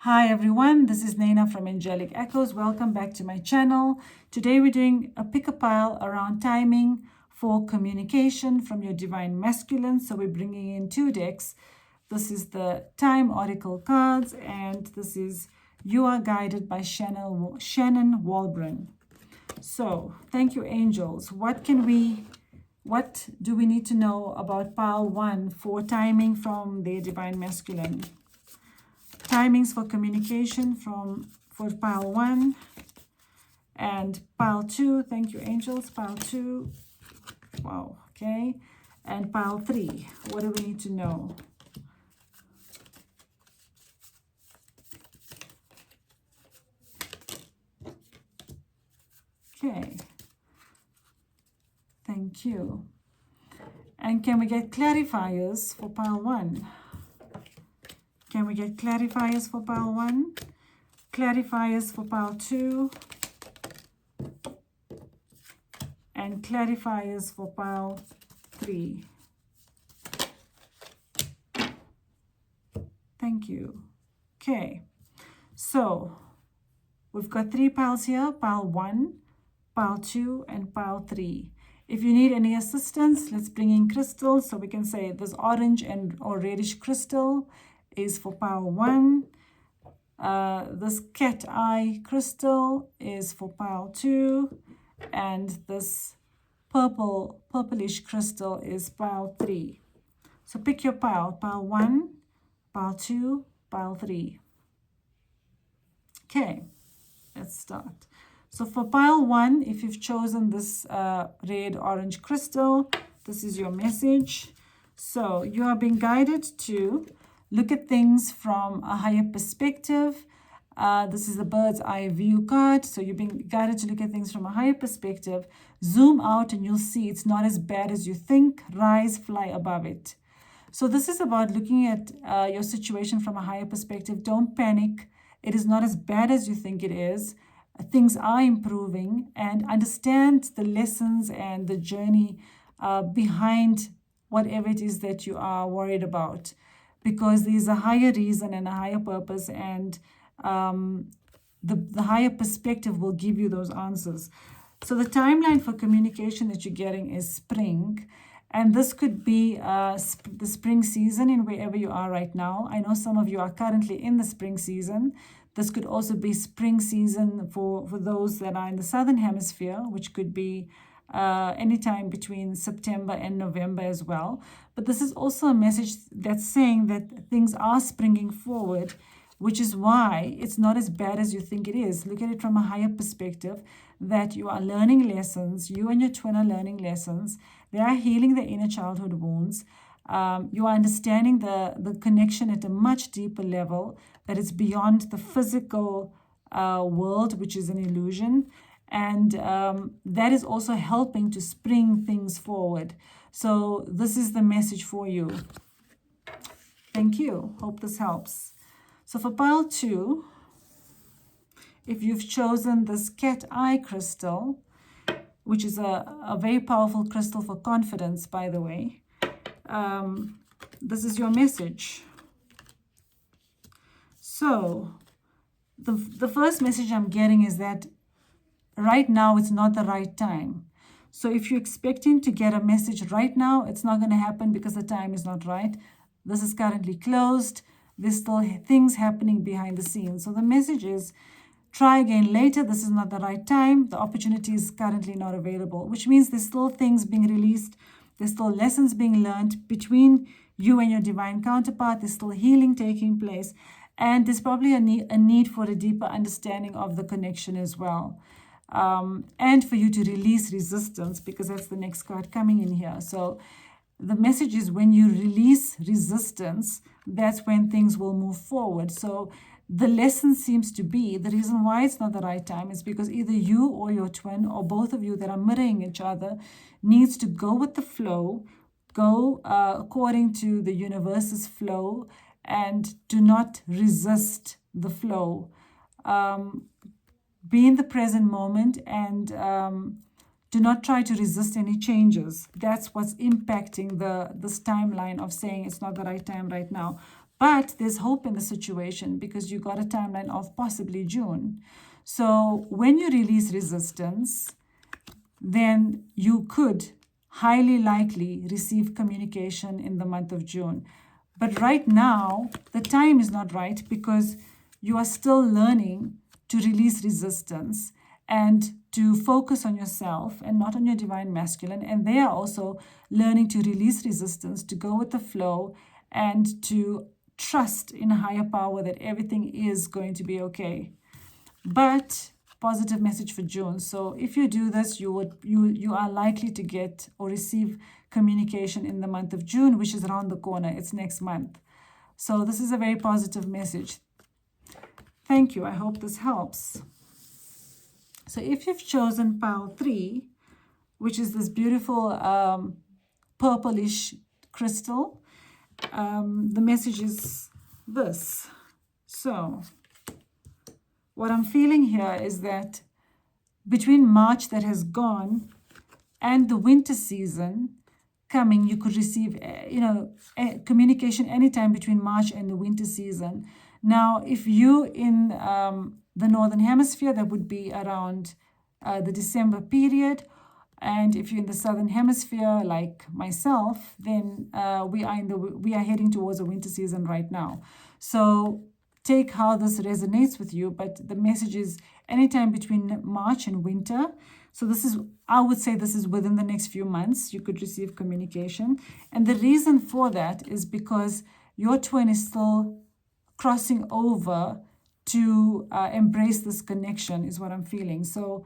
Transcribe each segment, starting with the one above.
Hi everyone, this is Naina from Angelic Echoes. Welcome back to my channel. Today we're doing a pick a pile around timing for communication from your divine masculine. So we're bringing in two decks. This is the Time Oracle cards, and this is You Are Guided by Shannon Walbron. So thank you, angels. What do we need to know about pile 1 for timing from the divine masculine? Timings for communication for pile 1 and pile 2. Thank you, angels. Pile 2. Wow. Okay. And pile 3. What do we need to know? Okay. Thank you. And can we get clarifiers for pile 1? Can we get clarifiers for pile 1? Clarifiers for pile 2? And clarifiers for pile 3. Thank you. Okay. So we've got 3 piles here, pile 1, pile 2, and pile 3. If you need any assistance, let's bring in crystals. So we can say this orange or reddish crystal is for pile 1. This cat eye crystal is for pile 2. And this purplish crystal is pile 3. So pick your pile 1, pile 2, pile 3. Okay, let's start. So for pile 1, if you've chosen this red orange crystal, this is your message. So you are being guided to look at things from a higher perspective. This is the bird's eye view card. So you're being guided to look at things from a higher perspective. Zoom out and you'll see it's not as bad as you think. Rise, fly above it. So this is about looking at your situation from a higher perspective. Don't panic. It is not as bad as you think it is. Things are improving, and understand the lessons and the journey behind whatever it is that you are worried about, because there's a higher reason and a higher purpose, and the higher perspective will give you those answers. So the timeline for communication that you're getting is spring. And this could be the spring season in wherever you are right now. I know some of you are currently in the spring season. This could also be spring season for those that are in the southern hemisphere, which could be anytime between September and November as well. But this is also a message that's saying that things are springing forward, which is why it's not as bad as you think it is. Look at it from a higher perspective, that you are learning lessons. You and your twin are learning lessons. They are healing their inner childhood wounds. You are understanding the connection at a much deeper level, that it's beyond the physical world, which is an illusion. And that is also helping to spring things forward. So this is the message for you. Thank you. Hope this helps. So for pile 2, if you've chosen this cat eye crystal, which is a very powerful crystal for confidence, by the way, this is your message. So the first message I'm getting is that right now it's not the right time. So if you're expecting to get a message right now, it's not going to happen because the time is not right. This is currently closed. There's still things happening behind the scenes. So the message is, try again later. This is not the right time. The opportunity is currently not available, which means there's still things being released. There's still lessons being learned between you and your divine counterpart. There's still healing taking place. And there's probably a need for a deeper understanding of the connection as well. And for you to release resistance, because that's the next card coming in here. So the message is, when you release resistance, that's when things will move forward. So the lesson seems to be, the reason why it's not the right time is because either you or your twin, or both of you that are mirroring each other, needs to go with the flow, go according to the universe's flow, and do not resist the flow. Be in the present moment, and do not try to resist any changes. That's what's impacting this timeline of saying it's not the right time right now. But there's hope in the situation because you got a timeline of possibly June. So when you release resistance, then you could highly likely receive communication in the month of June. But right now, the time is not right because you are still learning to release resistance and to focus on yourself and not on your divine masculine. And they are also learning to release resistance, to go with the flow, and to trust in a higher power that everything is going to be okay. But positive message for June. So if you do this, you are likely to get or receive communication in the month of June, which is around the corner. It's next month. So this is a very positive message. Thank you. I hope this helps. So if you've chosen pile 3, which is this beautiful purplish crystal, the message is this. So what I'm feeling here is that between March that has gone and the winter season coming, you could receive, communication anytime between March and the winter season. Now, if you in the Northern Hemisphere, that would be around the December period. And if you're in the Southern Hemisphere, like myself, then we are heading towards a winter season right now. So take how this resonates with you, but the message is anytime between March and winter. So this is, I would say this is within the next few months, you could receive communication. And the reason for that is because your twin is still crossing over to embrace this connection, is what I'm feeling. So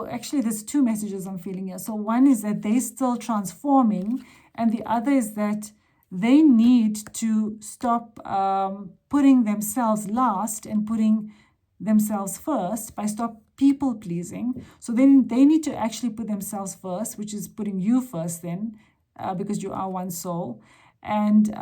actually there's 2 messages I'm feeling here. So one is that they're still transforming, and the other is that they need to stop putting themselves last and putting themselves first by stop people pleasing. So then they need to actually put themselves first, which is putting you first then, because you are one soul. And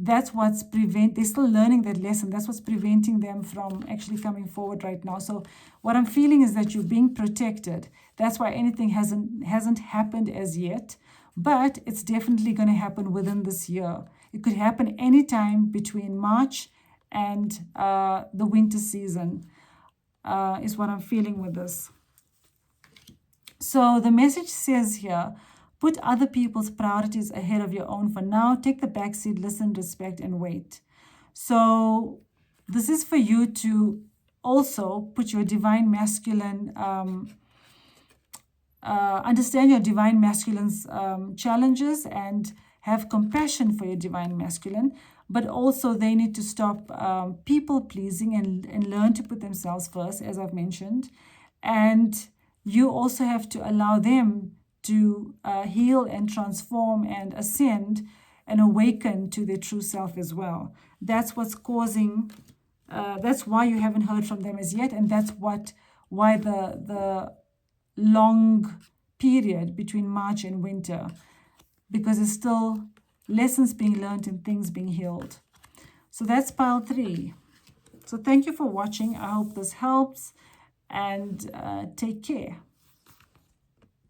that's what's they're still learning that lesson. That's what's preventing them from actually coming forward right now. So what I'm feeling is that you're being protected. That's why anything hasn't happened as yet, but it's definitely going to happen within this year. It could happen anytime between March and the winter season, is what I'm feeling with this. So the message says here, put other people's priorities ahead of your own for now. Take the backseat, listen, respect, and wait. So this is for you to also put your divine masculine, understand your divine masculine's challenges and have compassion for your divine masculine. But also they need to stop people pleasing and learn to put themselves first, as I've mentioned. And you also have to allow them to heal and transform and ascend and awaken to their true self as well. That's what's causing, that's why you haven't heard from them as yet, and that's why the long period between March and winter, because there's still lessons being learned and things being healed. So that's pile 3. So thank you for watching. I hope this helps, and take care.